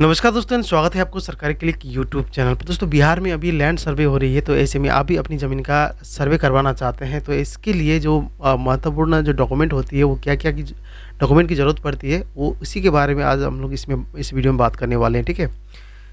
नमस्कार दोस्तों, स्वागत है आपको सरकारी क्लिक यूट्यूब चैनल पर। दोस्तों, बिहार में अभी लैंड सर्वे हो रही है, तो ऐसे में आप भी अपनी ज़मीन का सर्वे करवाना चाहते हैं, तो इसके लिए जो महत्वपूर्ण जो डॉक्यूमेंट होती है, वो क्या-क्या की डॉक्यूमेंट की ज़रूरत पड़ती है, वो उसी के बारे में आज हम लोग इस वीडियो में बात करने वाले हैं, ठीक है?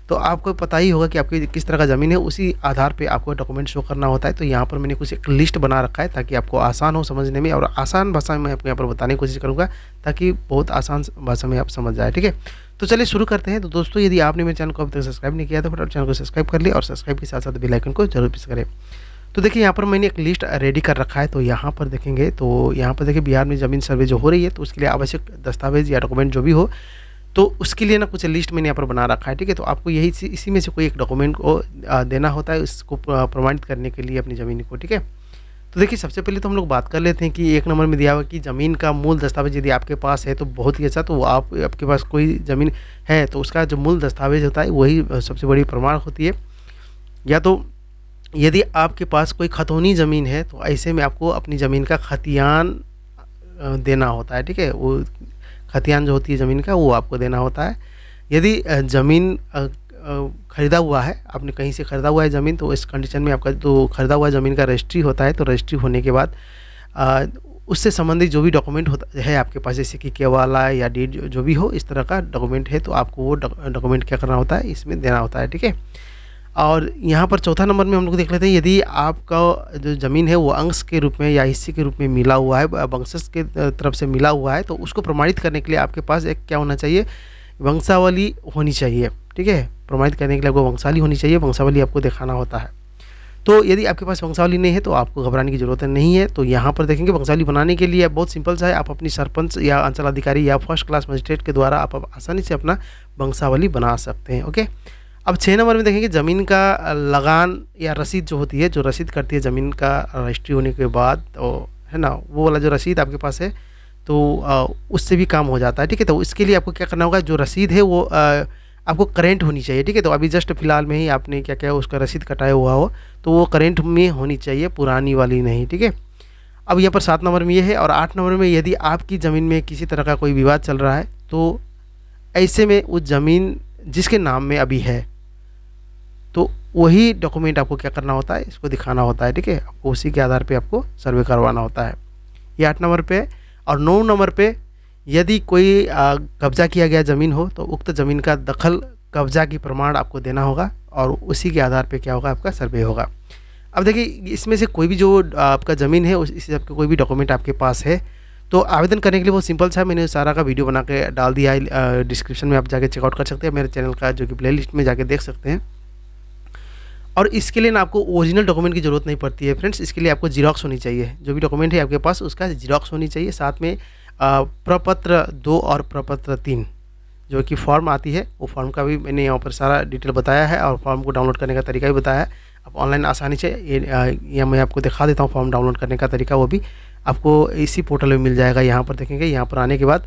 तो आपको पता ही होगा कि आपकी किस तरह का ज़मीन है, उसी आधार पे आपको डॉक्यूमेंट शो करना होता है। तो यहाँ पर मैंने कुछ एक लिस्ट बना रखा है ताकि आपको आसान हो समझने में, और आसान भाषा में मैं आपको यहाँ पर बताने की कोशिश करूँगा ताकि बहुत आसान भाषा में आप समझ जाए, ठीक है? तो चलिए शुरू करते हैं। तो दोस्तों, यदि आपने मेरे चैनल को अभी तक सब्सक्राइब नहीं किया तो फटाफट चैनल को सब्सक्राइब कर लिया और सब्सक्राइब के साथ-साथ बेल आइकन को जरूर प्रेस करें। तो देखिए, यहाँ पर मैंने एक लिस्ट रेडी कर रखा है। तो यहाँ पर देखेंगे, तो यहाँ पर देखिए बिहार में ज़मीन सर्वे जो हो रही है, तो उसके लिए आवश्यक दस्तावेज़ या डॉक्यूमेंट जो भी हो, तो उसके लिए ना कुछ लिस्ट मैंने यहाँ पर बना रखा है, ठीक है? तो आपको इसी में से कोई एक डॉक्यूमेंट को देना होता है, इसको प्रमाणित करने के लिए अपनी ज़मीन को, ठीक है? तो देखिए, सबसे पहले तो हम लोग बात कर लेते हैं कि 1 नंबर में दिया हुआ कि ज़मीन का मूल दस्तावेज़ यदि आपके पास है तो बहुत ही अच्छा। तो आपके पास कोई ज़मीन है तो उसका जो मूल दस्तावेज़ होता है वही सबसे बड़ी प्रमाण होती है। या तो यदि आपके पास कोई खतौनी ज़मीन है तो ऐसे में आपको अपनी ज़मीन का खतियान देना होता है, ठीक है? वो खतियान जो होती है ज़मीन का, वो आपको देना होता है। यदि ज़मीन ख़रीदा हुआ है, आपने कहीं से ख़रीदा हुआ है ज़मीन, तो इस कंडीशन में आपका जो ख़रीदा हुआ ज़मीन का रजिस्ट्री होता है, तो रजिस्ट्री होने के बाद उससे संबंधित जो भी डॉक्यूमेंट होता है आपके पास, जैसे कि केवाला या डीड जो भी हो, इस तरह का डॉक्यूमेंट है, तो आपको वो डॉक्यूमेंट क्या करना होता है, इसमें देना होता है, ठीक है? और यहाँ पर चौथा नंबर में हम लोग देख लेते हैं, यदि आपका जो ज़मीन है वो अंश के रूप में या हिस्से के रूप में मिला हुआ है, वंशज के तरफ से मिला हुआ है, तो उसको प्रमाणित करने के लिए आपके पास एक क्या होना चाहिए, वंशावली होनी चाहिए, ठीक है? प्रमाणित करने के लिए आपको वंशावली होनी चाहिए, वंशावली आपको दिखाना होता है। तो यदि आपके पास वंशावली नहीं है तो आपको घबराने की ज़रूरत नहीं है। तो यहाँ पर देखेंगे, वंशावली बनाने के लिए बहुत सिंपल सा है, आप अपनी सरपंच या अंचल अधिकारी या फर्स्ट क्लास मजिस्ट्रेट के द्वारा आप आसानी से अपना वंशावली बना सकते हैं, ओके? अब 6 नंबर में देखेंगे, ज़मीन का लगान या रसीद जो होती है, जो रसीद करती है ज़मीन का रजिस्ट्री होने के बाद, तो है ना, वो वाला जो रसीद आपके पास है, तो उससे भी काम हो जाता है, ठीक है? तो इसके लिए आपको क्या करना होगा, जो रसीद है वो आपको करेंट होनी चाहिए, ठीक है? तो अभी जस्ट फिलहाल में ही आपने क्या किया, उसका रसीद कटाया हुआ हो, तो वो करेंट में होनी चाहिए, पुरानी वाली नहीं, ठीक है? अब यहाँ पर 7 नंबर में ये है। और 8 नंबर में, यदि आपकी ज़मीन में किसी तरह का कोई विवाद चल रहा है, तो ऐसे में उस ज़मीन जिसके नाम में अभी है, तो वही डॉक्यूमेंट आपको क्या करना होता है, इसको दिखाना होता है, ठीक है? आपको उसी के आधार पे आपको सर्वे करवाना होता है। ये 8 नंबर पे है। और 9 नंबर पे, यदि कोई कब्जा किया गया ज़मीन हो, तो उक्त ज़मीन का दखल कब्जा की प्रमाण आपको देना होगा, और उसी के आधार पे क्या होगा, आपका सर्वे होगा। अब देखिए, इसमें से कोई भी जो आपका ज़मीन है, इस हिसाब का कोई भी डॉक्यूमेंट आपके पास है, तो आवेदन करने के लिए बहुत सिंपल सा है। मैंने सारा का वीडियो बना के डाल दिया है, डिस्क्रिप्शन में आप जाके चेकआउट कर सकते हैं, मेरे चैनल का जो कि प्ले लिस्ट में जाके देख सकते हैं। और इसके लिए ना आपको ओरिजिनल डॉक्यूमेंट की ज़रूरत नहीं पड़ती है फ्रेंड्स, इसके लिए आपको जीरोक्स होनी चाहिए। जो भी डॉक्यूमेंट है आपके पास, उसका जीरोक्स होनी चाहिए। साथ में प्रपत्र 2 और प्रपत्र 3 जो कि फॉर्म आती है, वो फॉर्म का भी मैंने यहाँ पर सारा डिटेल बताया है, और फॉर्म को डाउनलोड करने का तरीका भी बताया है। आप ऑनलाइन आसानी से ये मैं आपको दिखा देता हूँ, फॉर्म डाउनलोड करने का तरीका, वो भी आपको इसी पोर्टल में मिल जाएगा। यहाँ पर देखेंगे, यहाँ पर आने के बाद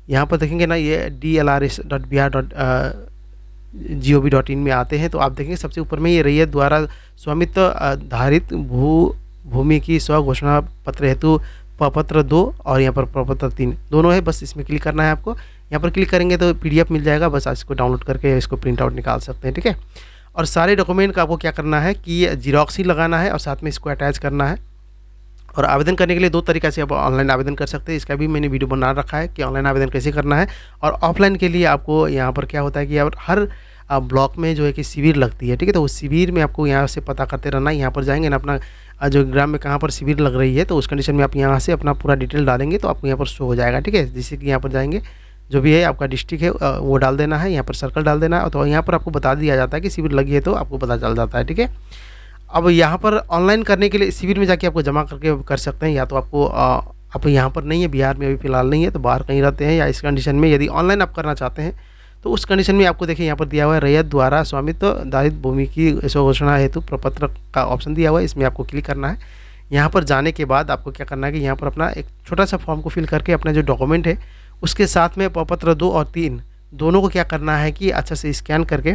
यहाँ पर देखेंगे ना, ये dlrs.bihar.gov.in में आते हैं, तो आप देखेंगे सबसे ऊपर में ये रैयत द्वारा स्वामित्व आधारित भूमि की स्व घोषणा पत्र हेतु प्रपत्र 2 और यहाँ पर प्रपत्र 3 दोनों है। बस इसमें क्लिक करना है आपको। यहाँ पर क्लिक करेंगे तो PDF मिल जाएगा, बस आप इसको डाउनलोड करके इसको प्रिंट आउट निकाल सकते हैं, ठीक है? और सारे डॉक्यूमेंट का आपको क्या करना है कि जीरोक्स ही लगाना है और साथ में इसको अटैच करना है। और आवेदन करने के लिए 2 तरीक़ा से आप ऑनलाइन आवेदन कर सकते हैं, इसका भी मैंने वीडियो बना रखा है कि ऑनलाइन आवेदन कैसे करना है। और ऑफलाइन के लिए आपको यहाँ पर क्या होता है कि हर ब्लॉक में जो है कि शिविर लगती है, ठीक है? तो उस शिविर में आपको यहाँ से पता करते रहना है। यहाँ पर जाएंगे ना, अपना जो ग्राम में कहाँ पर शिविर लग रही है, तो उस कंडीशन में आप यहाँ से अपना पूरा डिटेल डालेंगे तो आपको यहाँ पर शो हो जाएगा, ठीक है? जैसे कि यहाँ पर जाएंगे, जो भी है आपका डिस्ट्रिक्ट है वो डाल देना है, यहाँ पर सर्कल डाल देना है, तो यहाँ पर आपको बता दिया जाता है कि शिविर लगी है, तो आपको पता चल जाता है, ठीक है? अब यहाँ पर ऑनलाइन करने के लिए शिविर में जाके आपको जमा करके कर सकते हैं, या तो आपको आप यहाँ पर नहीं है, बिहार में अभी फ़िलहाल नहीं है, तो बाहर कहीं रहते हैं, या इस कंडीशन में यदि ऑनलाइन आप करना चाहते हैं, तो उस कंडीशन में आपको देखिए यहाँ पर दिया हुआ है, रैयत द्वारा स्वामित्व आधारित भूमि की स्व घोषणा हेतु प्रपत्र का ऑप्शन दिया हुआ है, इसमें आपको क्लिक करना है। यहाँ पर जाने के बाद आपको क्या करना है कि यहाँ पर अपना एक छोटा सा फॉर्म को फिल करके अपना जो डॉक्यूमेंट है उसके साथ में प्रपत्र 2 और 3 दोनों को क्या करना है कि अच्छा से स्कैन करके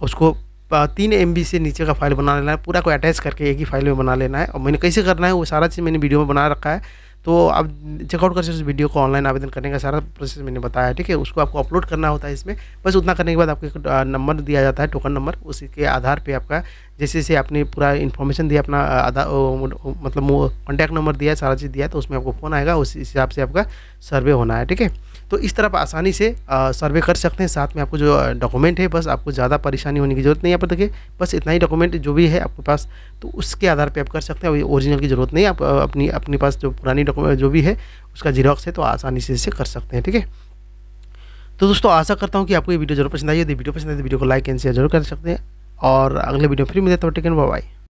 उसको 3 MB से नीचे का फाइल बना लेना है, पूरा को अटैच करके एक ही फाइल में बना लेना है। और मैंने कैसे करना है वो सारा चीज़ मैंने वीडियो में बना रखा है, तो आप चेकआउट कर सकते हो वीडियो को। ऑनलाइन आवेदन करने का सारा प्रोसेस मैंने बताया, ठीक है। उसको आपको अपलोड करना होता है इसमें, बस उतना करने के बाद आपको एक नंबर दिया जाता है, टोकन नंबर। उसी के आधार पे आपका जैसे आपने पूरा इन्फॉर्मेशन दिया अपना, आधार मतलब कॉन्टैक्ट नंबर दिया है, सारा चीज़ दिया है, तो उसमें आपको फ़ोन आएगा, उस हिसाब से आपका सर्वे होना है, ठीक है। तो इस तरह आप आसानी से सर्वे कर सकते हैं। साथ में आपको जो डॉक्यूमेंट है, बस आपको ज़्यादा परेशानी होने की ज़रूरत नहीं है। यहाँ पर देखिए बस इतना ही डॉक्यूमेंट जो भी है आपके पास, तो उसके आधार पे आप कर सकते हैं। ओरिजिनल की ज़रूरत नहीं है। आप अपने पास जो पुरानी डॉक्यूमेंट जो भी है उसका ज़ेरॉक्स है, तो आसानी से इसे कर सकते हैं, ठीक है। तो दोस्तों आशा करता हूँ कि आपको ये वीडियो ज़रूर पसंद आई। यदि वीडियो पसंद है तो वीडियो को लाइक एंड शेयर जरूर कर सकते हैं, और अगले वीडियो फिर मिलते हैं, तब तक के लिए बाय बाय।